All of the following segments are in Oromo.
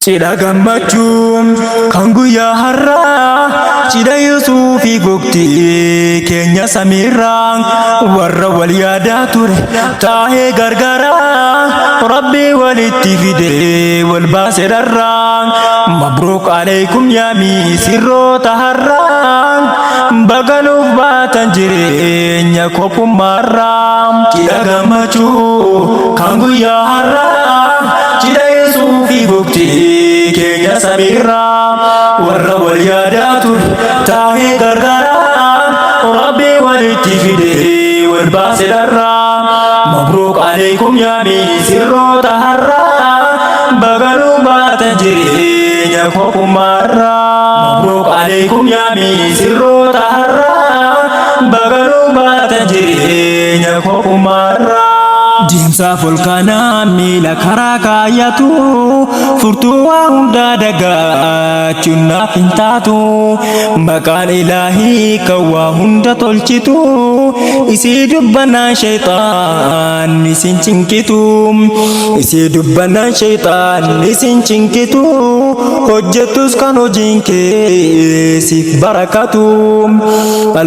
Cidha gammachuun kan guyyaa har'aa cidha Yuusuufi gooftii keenya samiirraan warra wal yaadaa ture taa'ee gargaaraa Rabbi walitti fidee wal baase dharraan mabruuq alaykum yaa misirroota har'aan baganuuf baatan jireenya kophummaarraan cidha gammachuu kan guyyaa har'aa cidha Yuusuufi gooftii keenya samiirraa warra wal yaadaa ture taa'ee gargaaraa Rabbi walitti fidee wal baase dharraa mabruuq alaykum yaa misirroota har'aa baganuu baatan jireenya kophummaarraa mabruuq alaykum yaa misirroota har'aa baganuu baatan jireenya kophummaarraa. Deemsa volkaanaa miila karaa kaayatu furtuu waa hundaa dagaachuun naaf hin taatu maqaan ilaahii kan waa hunda tolchitu isii dubbannaan shayxaan isin cinqitu isii dubbannaan shayxaan isin cinqitu hojjettus kan hojiin kee siif barakatu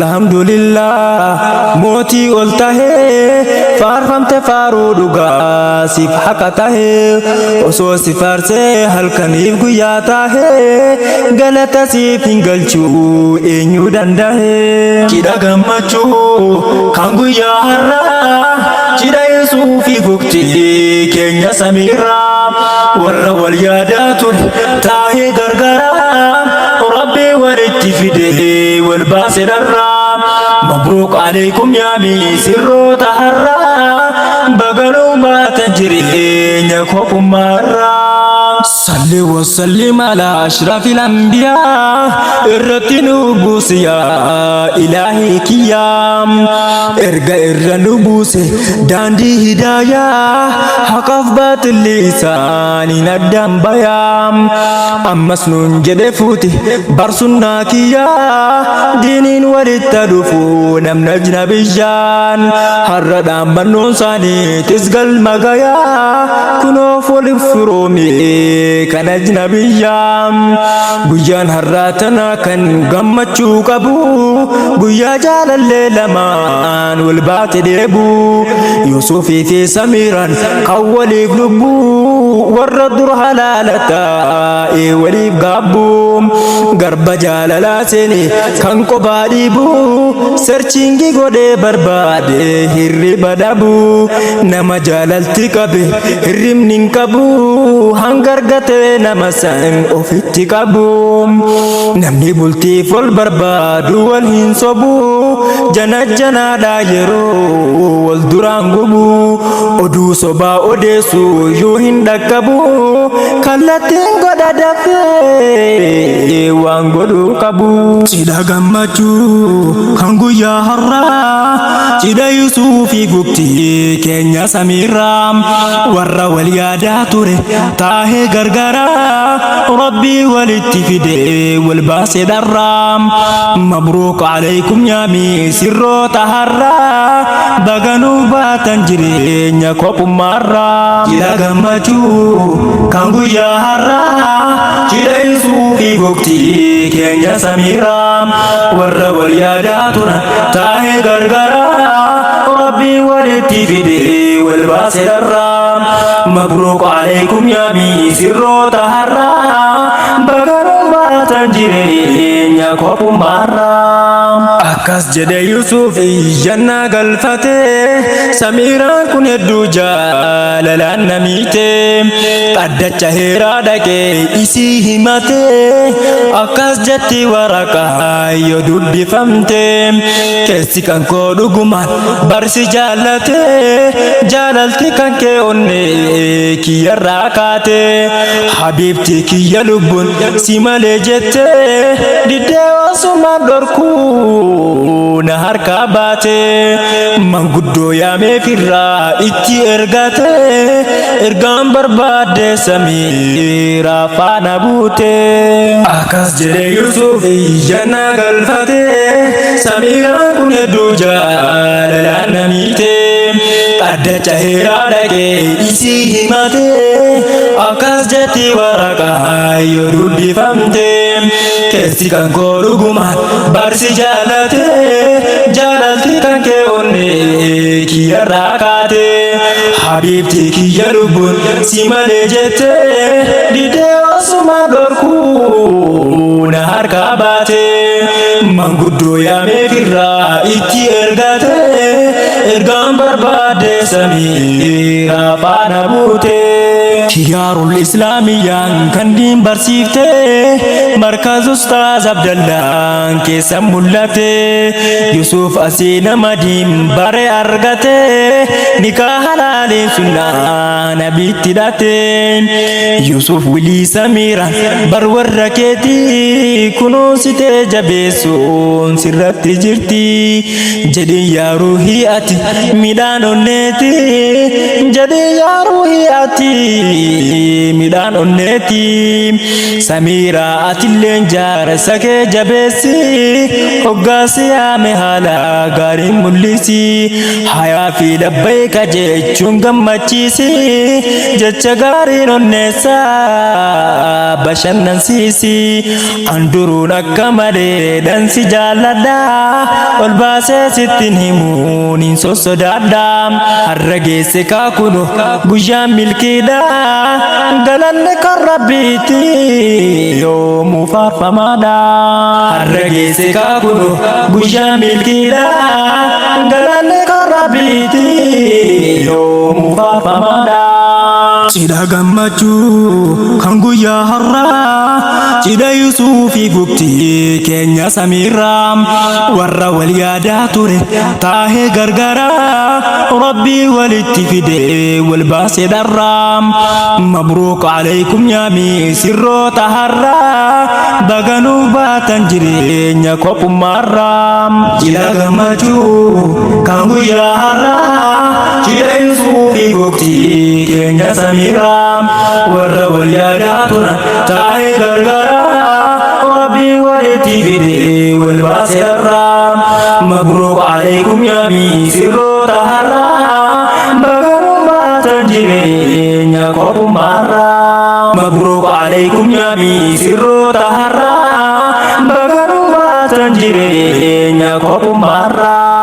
alhamdulillah mootii ol tahee faarfamte faaruu dhugaa siif haqa tahee osoo si faarsee halkaniif guyyaa tahee galata siif hin galchuu eenyu dandahee cidha gammachuu kan guyyaa har'aa cidha Yuusuufi gooftii keenya samiirraa warra wal yaadaa ture taa'ee gargaaraa Rabbi walitti fidee wal baase dharraa mabruuq alaykum yaa misirroota har'aa baganuu baatan jireenya kophummaarraa. Salli wa sallim ala ashrafil anbiyaa irratti nu buusi yaa ilaahi kiyyaam erga irra nu buuse daandii hidaayaa haqaaf baatilli isaaniin addaan bayaam ammas nuun jedhe fuuti barsunnaa kiyyaa diiniin walitti dhufu namni ajnabiyyaan har'a dhaambannoon isaaniitis galma gayaa kunoof waliif firoomee kan ajnabiyyaan guyyaan har'aa tana kan gammachuu qabu guyyaa jaalallee lamaan wal baate deebu Yuusuufii fi Samiiraan kan waliif lubbu warra dur halaalataa waliif gaabbu garba jaalalaa seene kan kophaa dhiibu serchiingi godhee barbaade hirriba dhabu nama jaalalti qabe hirribni hin qabu hangargate nama san ofitti qabu namni bultiif ol barbaadu wal hin sobu janaadha yeroo wal duraan gubu oduu sobaa odeessu yoo hin dhaqqabu kallattiin godha dafee waan godhuu qabu cidha gammachuu kan guyyaa har'aa cidha Yuusuufi gooftii keenya samiirraa warra wal yaadaa ture taa'ee gargaaraa Rabbi walitti fidee wal baase dharraa mabruuq alaykum yaa misirroota har'aa baganuu baatan jireenya kophummaarraa cidha gammachuu kan guyyaa har'aa cidha Yuusuufi gooftii keenya samiirraa warra wal yaadaa ture taa'ee gargaaraa Rabbi walitti fidee wal baase dharraa mabruuq alaykum yaa misirroota har'aa baganuu baatan jireenya kophummaarraa akkas jedhe Yuusuuf iyyannaa galfate Samiiraan kun hedduu jaalalaan namiite dhaddacha heeraa dhaqee isii himate akkas jetti waraqaa yoo dubbifamte keessi kan koo dhugumaan barsi jaallate jaalalti kan kee onnee kiyyarraa kaate habiibti kiyya lubbuun si malee jette diddee osumaan dhorkuu na harkaa baate manguddoo yaameef irraa itti ergate ergaan barbaadde Samiiraa faana buute akkas jedhe Yuusuuf iyyannaa galfate Samiiraan kun hedduu jaalalaan namiite dhaddacha heeraa dhaqee isii himate akkas jedhe barreetti waraqaa yoo dubbifamte keessi kan koo dhugumaan barsi jaalate jaalalti kan kee onnee kiyyarraa kaate Habibti kiyya lubbuun si malee jette didee osuma dhorkuu na harkaa baate manguddoo yaameefirraa itti ergate ergaan barbaade samiira faana buute Kiyaarul Islaamiyyaan kan diin barsiifte markaz Ustaaz Abdallaan keessa mul'ate Yusuf asii nama diin bare argate nikaa halaaleen sunnaa nabitti hidhate Yusuf wilii Samiira bar warra keetii kunuunsitee jabeessuun sirratti jirti jedhin yaa ruuhii ati midhaan onneeti jedhin yaa ruuhii ati midhaan onneeti Samiira atilleen jaarsa kee jabeessi hoggaasi yaame haala gaariin mul'isi hayaa fi labbayka jechuun gammachiisi jecha gaariin onneessa bashannansiisi anduruun akka malee dansi jaalladha ol baasee sittin himuun hin sossodaadha har'a geesse kaakunu guyyaan milkiidha galanne kan rabbiiti yoomuu faarfamaadha har'a geesse kaakunu guyyaan milkiidha galanne kan rabbiiti yoomuu faarfamaadha Cidha gammachuu kan guyyaa har'aa cidha Yusuufii gubtii keenya Samiirraa warra wal yaadaa ture taahee gargaraa Rabbii walitti fidee wal baasee dharraa mabruuq alaykum yaami sirroota har'aa baganuu baatan jireenya kophummaarraa cidha gammachuu kan guyyaa har'aa cidha Yusuufii gubtii keenya Samiirraa warra wal yaadaa turan taa'ee gargaraa Rabbii walitti fidee wal baasee dharraa mabruuq alaykum yaami sirroota har'aa baganuu baatan jireenya kophummaarraa mabruuq alaykum yaami sirroota har'aa baganuu baatan jireenya kophummaarraa